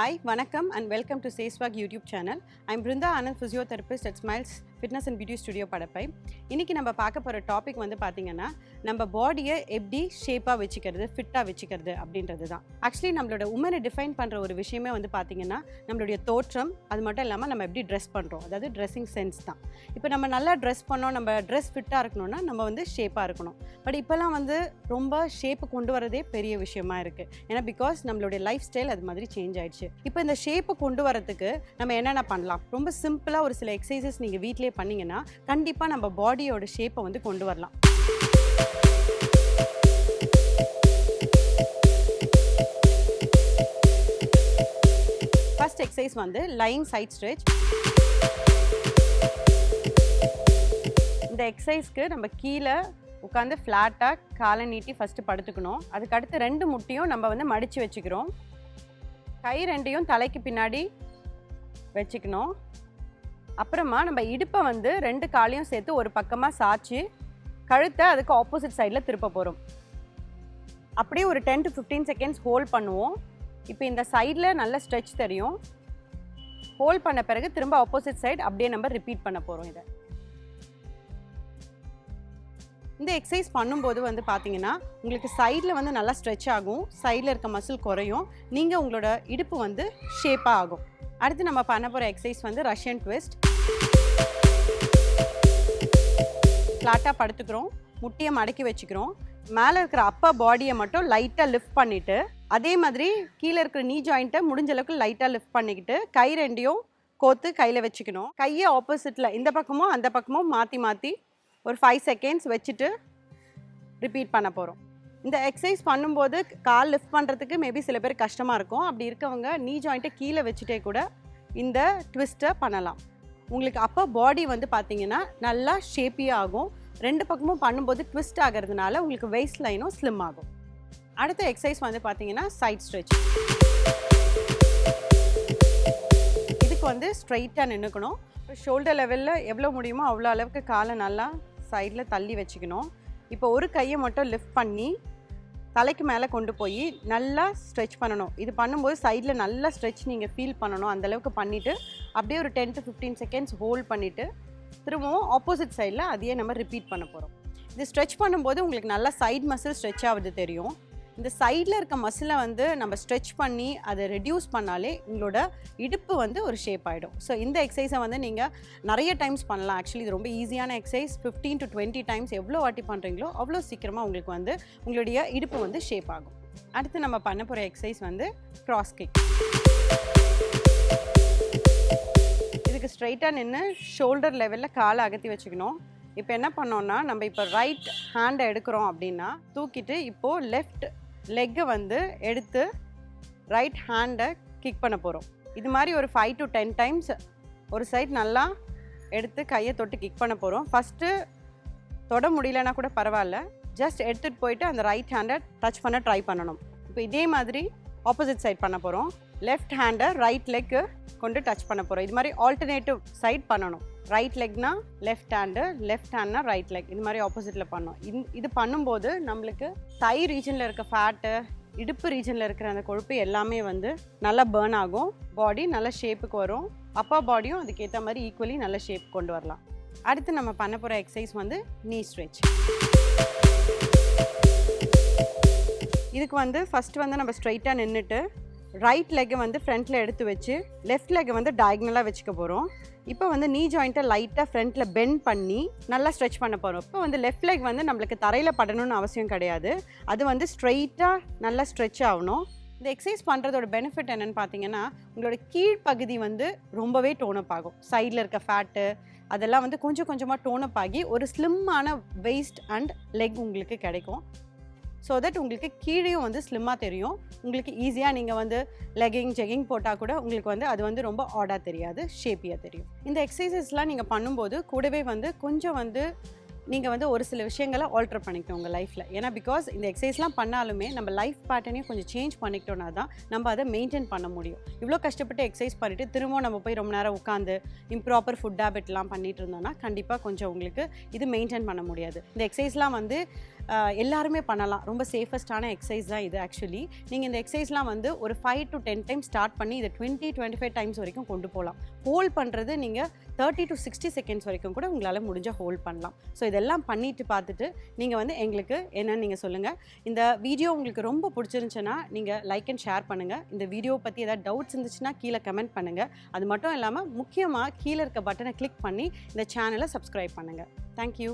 Hi, Vanakkam and welcome to Sayswag YouTube channel. I'm Brinda Anand, physiotherapist at Smiles Fitness and Beauty Studio Padapai. இன்னைக்கு நம்ம பார்க்க போற topic வந்து பாத்தீங்கன்னா நம்ம பாடியை எப்படி ஷேப்பா வெச்சிக்கிறது ஃபிட்டா வெச்சிக்கிறது அப்படின்றது தான். ஆக்சுவலி நம்மளோட உமனை டிஃபைன் பண்ற ஒரு விஷயமே வந்து பாத்தீங்கன்னா நம்மளுடைய தோற்றம், அது மட்டும் இல்லாம நம்ம எப்படி ட்ரெஸ் பண்றோம், அதாவது ட்ரெஸ்ஸிங் சென்ஸ் தான். இப்போ நம்ம நல்லா ட்ரெஸ் பண்ணோம், நம்ம ட்ரெஸ் ஃபிட்டா இருக்கணும்னா நம்ம வந்து ஷேப்பா இருக்கணும். பட் இப்போலாம் வந்து ரொம்ப ஷேப்பு கொண்டு வரதே பெரிய விஷயமா இருக்கு. ஏன்னா பிகாஸ் நம்மளுடைய லைஃப் ஸ்டைல் அது மாதிரி சேஞ்ச் ஆயிடுச்சு. இப்போ இந்த ஷேப்பை கொண்டு வரதுக்கு நம்ம என்னென்ன பண்ணலாம்? ரொம்ப சிம்பிளா ஒரு சில எக்ஸசைசஸ் நீங்க வீட்லயே பண்ணீங்கன்னா கண்டிப்பா நம்ம பாடியோட ஷேப்பை வந்து கொண்டு வரலாம். ஃபர்ஸ்ட் எக்ஸசைஸ் வந்து லைங் சைட் ஸ்ட்ரெச். இந்த எக்ஸசைஸ்க்கு நம்ம கீழே உட்காந்து ஃப்ளாட்டாக காலை நீட்டி ஃபஸ்ட்டு படுத்துக்கணும். அதுக்கடுத்து ரெண்டு முட்டியும் நம்ம வந்து மடித்து வச்சுக்கிறோம். கை ரெண்டையும் தலைக்கு பின்னாடி வச்சுக்கணும். அப்புறமா நம்ம இடுப்பை வந்து ரெண்டு காலையும் சேர்த்து ஒரு பக்கமாக சாய்ச்சி கழுத்தை அதுக்கு ஆப்போசிட் சைடில் திருப்ப போகிறோம். அப்படியே ஒரு 10 to 15 செகண்ட்ஸ் ஹோல்ட் பண்ணுவோம். இப்போ இந்த சைடில் நல்ல ஸ்ட்ரெச் தெரியும். ஹோல்ட் பண்ண பிறகு திரும்ப ஆப்போசிட் சைடு அப்படியே நம்ம ரிப்பீட் பண்ண போகிறோம். இதை இந்த எக்ஸசைஸ் பண்ணும்போது வந்து பார்த்தீங்கன்னா உங்களுக்கு சைடில் வந்து நல்லா ஸ்ட்ரெச் ஆகும், சைடில் இருக்க மசில் குறையும், நீங்கள் உங்களோட இடுப்பு வந்து ஷேப்பாக ஆகும். அடுத்து நம்ம பண்ண போகிற எக்ஸசைஸ் வந்து ரஷ்யன் ட்விஸ்ட். ஃப்ளாட்டாக படுத்துக்கிறோம், முட்டியை மடக்கி வச்சுக்கிறோம். மேலே இருக்கிற அப்பர் பாடியை மட்டும் லைட்டாக லிஃப்ட் பண்ணிவிட்டு, அதே மாதிரி கீழே இருக்கிற நீ ஜாயிண்ட்டை முடிஞ்ச அளவுக்கு லைட்டாக லிஃப்ட் பண்ணிக்கிட்டு கை ரெண்டையும் கோத்து கையில் வச்சுக்கணும். கையை ஆப்போசிட்டில் இந்த பக்கமும் அந்த பக்கமும் மாற்றி மாற்றி ஒரு 5 செகண்ட்ஸ் வச்சுட்டு ரிப்பீட் பண்ண போகிறோம். இந்த எக்ஸசைஸ் பண்ணும்போது கால் லிஃப்ட் பண்ணுறதுக்கு மேபி சில பேர் கஷ்டமாக இருக்கும். அப்படி இருக்கவங்க நீ ஜாயிண்ட்டை கீழே வச்சுட்டே கூட இந்த ட்விஸ்ட்டை பண்ணலாம். உங்களுக்கு அப்போ பாடி வந்து பார்த்தீங்கன்னா நல்லா ஷேப்பியாக ஆகும். ரெண்டு பக்கமும் பண்ணும்போது ட்விஸ்ட் ஆகிறதுனால உங்களுக்கு வெயிஸ்ட் லைனும் ஸ்லிம் ஆகும். அடுத்த எக்ஸசைஸ் வந்து பார்த்தீங்கன்னா சைட் ஸ்ட்ரெச். இதுக்கு வந்து ஸ்ட்ரைட்டாக நின்றுக்கணும். ஷோல்டர் லெவலில் எவ்வளோ முடியுமோ அவ்வளோ அளவுக்கு காலை நல்லா சைடில் தள்ளி வச்சுக்கணும். இப்போ ஒரு கையை மட்டும் லிஃப்ட் பண்ணி தலைக்கு மேலே கொண்டு போய் நல்லா ஸ்ட்ரெச் பண்ணணும். இது பண்ணும்போது சைடில் நல்லா ஸ்ட்ரெச் நீங்கள் ஃபீல் பண்ணணும். அந்தளவுக்கு பண்ணிவிட்டு அப்படியே ஒரு 10 to 15 செகண்ட்ஸ் ஹோல்ட் பண்ணிவிட்டு திரும்பவும் ஆப்போசிட் சைடில் அதையே நம்ம ரிப்பீட் பண்ண போகிறோம். இது ஸ்ட்ரெச் பண்ணும்போது உங்களுக்கு நல்லா சைட் மசில் ஸ்ட்ரெச் ஆகுது தெரியும். இந்த சைடில் இருக்க மசிலை வந்து நம்ம ஸ்ட்ரெச் பண்ணி அதை ரெடியூஸ் பண்ணாலே உங்களோட இடுப்பு வந்து ஒரு ஷேப் ஆகிடும். ஸோ இந்த எக்ஸசைஸை வந்து நீங்கள் நிறைய டைம்ஸ் பண்ணலாம். ஆக்சுவலி இது ரொம்ப ஈஸியான எக்ஸசைஸ். 15 to 20 டைம்ஸ் எவ்வளோ வாட்டி பண்ணுறீங்களோ அவ்வளோ சீக்கிரமாக உங்களுக்கு வந்து உங்களுடைய இடுப்பு வந்து ஷேப் ஆகும். அடுத்து நம்ம பண்ண போகிற எக்ஸசைஸ் வந்து கிராஸ் கிக். இதுக்கு ஸ்ட்ரைட்டாக நின்று ஷோல்டர் லெவலில் காலை அகற்றி வச்சுக்கணும். இப்போ என்ன பண்ணோன்னா நம்ம இப்போ ரைட் ஹேண்டை எடுக்கிறோம் அப்படின்னா தூக்கிட்டு இப்போது லெஃப்ட் லெக்கை வந்து எடுத்து ரைட் ஹேண்டை கிக் பண்ண போகிறோம். இது மாதிரி ஒரு 5 to 10 டைம்ஸ் ஒரு சைட் நல்லா எடுத்து கையை தொட்டு கிக் பண்ண போகிறோம். ஃபஸ்ட்டு தொட முடியலன்னா கூட பரவாயில்ல, ஜஸ்ட் எடுத்துகிட்டு போயிட்டு அந்த ரைட் ஹேண்டை டச் பண்ண ட்ரை பண்ணணும். இப்போ இதே மாதிரி ஆப்போசிட் சைட் பண்ண போகிறோம். லெஃப்ட் ஹேண்டை ரைட் லெக்கு கொண்டு டச் பண்ண போகிறோம். இது மாதிரி ஆல்டர்னேட்டிவ் சைட் பண்ணணும். ரைட் லெக்னா லெஃப்ட் ஹேண்டு, லெஃப்ட் ஹேண்ட்னா ரைட் லெக், இது மாதிரி ஆப்போசிட்டில் பண்ணோம். இது பண்ணும்போது நம்மளுக்கு தை ரீஜனில் இருக்க ஃபேட்டு, இடுப்பு ரீஜனில் இருக்கிற அந்த கொழுப்பு எல்லாமே வந்து நல்லா பேர்ன் ஆகும். பாடி நல்ல ஷேப்புக்கு வரும். அப்பர் பாடியும் அதுக்கேற்ற மாதிரி ஈக்குவலி நல்ல ஷேப் கொண்டு வரலாம். அடுத்து நம்ம பண்ண போகிற எக்ஸசைஸ் வந்து நீ ஸ்ட்ரெச். இதுக்கு வந்து ஃபஸ்ட்டு வந்து நம்ம ஸ்ட்ரைட்டாக நின்றுட்டு ரைட் லெக்கை வந்து ஃப்ரண்ட்டில் எடுத்து வச்சு லெஃப்ட் லெக்கை வந்து டயக்னலாக வச்சுக்க போகிறோம். இப்போ வந்து நீ ஜாயிண்ட்டை லைட்டாக ஃப்ரண்ட்டில் பெண்ட் பண்ணி நல்லா ஸ்ட்ரெச் பண்ண போகிறோம். இப்போ வந்து லெஃப்ட் லெக் வந்து நம்மளுக்கு தரையில் படணும்னு அவசியம் கிடையாது. அது வந்து ஸ்ட்ரெயிட்டாக நல்லா ஸ்ட்ரெச் ஆகணும். இந்த எக்ஸசைஸ் பண்ணுறதோட பெனிஃபிட் என்னென்னு பார்த்தீங்கன்னா உங்களோட கீழ்ப்பகுதி வந்து ரொம்பவே டோனப் ஆகும். சைடில் இருக்க ஃபேட்டு அதெல்லாம் வந்து கொஞ்சம் கொஞ்சமாக டோனப் ஆகி ஒரு ஸ்லிம்மான வெயிஸ்ட் அண்ட் லெக் உங்களுக்கு கிடைக்கும். ஸோ தட் உங்களுக்கு கீழேயும் வந்து ஸ்லிம்மாக தெரியும். உங்களுக்கு ஈஸியாக நீங்கள் வந்து லெகிங் ஜெகிங் போட்டால் கூட உங்களுக்கு வந்து அது வந்து ரொம்ப ஆடாக தெரியாது, ஷேப்பியாக தெரியும். இந்த எக்ஸசைசஸ்லாம் நீங்கள் பண்ணும்போது கூடவே வந்து கொஞ்சம் வந்து நீங்கள் வந்து ஒரு சில விஷயங்களை ஆல்டர் பண்ணிக்கணும் உங்கள் லைஃப்பில். ஏன்னா பிகாஸ் இந்த எக்ஸசைஸ்லாம் பண்ணாலுமே நம்ம லைஃப் பேட்டர்னையும் கொஞ்சம் சேஞ்ச் பண்ணிக்கிட்டோன்னா தான் நம்ம அதை மெயின்டைன் பண்ண முடியும். இவ்வளோ கஷ்டப்பட்டு எக்ஸசைஸ் பண்ணிவிட்டு திரும்ப நம்ம போய் ரொம்ப நேரம் உட்காந்து இம்ப்ராப்பர் ஃபுட் ஹேபிட்லாம் பண்ணிட்டு இருந்தோம்னா கண்டிப்பாக கொஞ்சம் உங்களுக்கு இது மெயின்டைன் பண்ண முடியாது. இந்த எக்ஸசைஸ்லாம் வந்து எல்லாருமே பண்ணலாம். ரொம்ப சேஃபஸ்டான எக்ஸசைஸ் தான் இது ஆக்சுவலி. நீங்கள் இந்த எக்ஸசைஸ்லாம் வந்து ஒரு 5 to 10 டைம்ஸ் ஸ்டார்ட் பண்ணி இதை 20-25 டைம்ஸ் வரைக்கும் கொண்டு போகலாம். ஹோல்ட் பண்ணுறது நீங்கள் 30 to 60 செகண்ட்ஸ் வரைக்கும் கூட உங்களால் முடிஞ்ச ஹோல்ட் பண்ணலாம். ஸோ இதெல்லாம் பண்ணிட்டு பார்த்துட்டு நீங்கள் வந்து எங்களுக்கு என்னன்னு நீங்கள் சொல்லுங்கள். இந்த வீடியோ உங்களுக்கு ரொம்ப பிடிச்சிருந்துச்சுன்னா நீங்கள் லைக் அண்ட் ஷேர் பண்ணுங்கள். இந்த வீடியோ பற்றி ஏதாவது டவுட்ஸ் இருந்துச்சுன்னா கீழே கமெண்ட் பண்ணுங்கள். அது மட்டும் இல்லாமல் முக்கியமாக கீழே இருக்க பட்டனை கிளிக் பண்ணி இந்த சேனலை சப்ஸ்கிரைப் பண்ணுங்கள். தேங்க்யூ.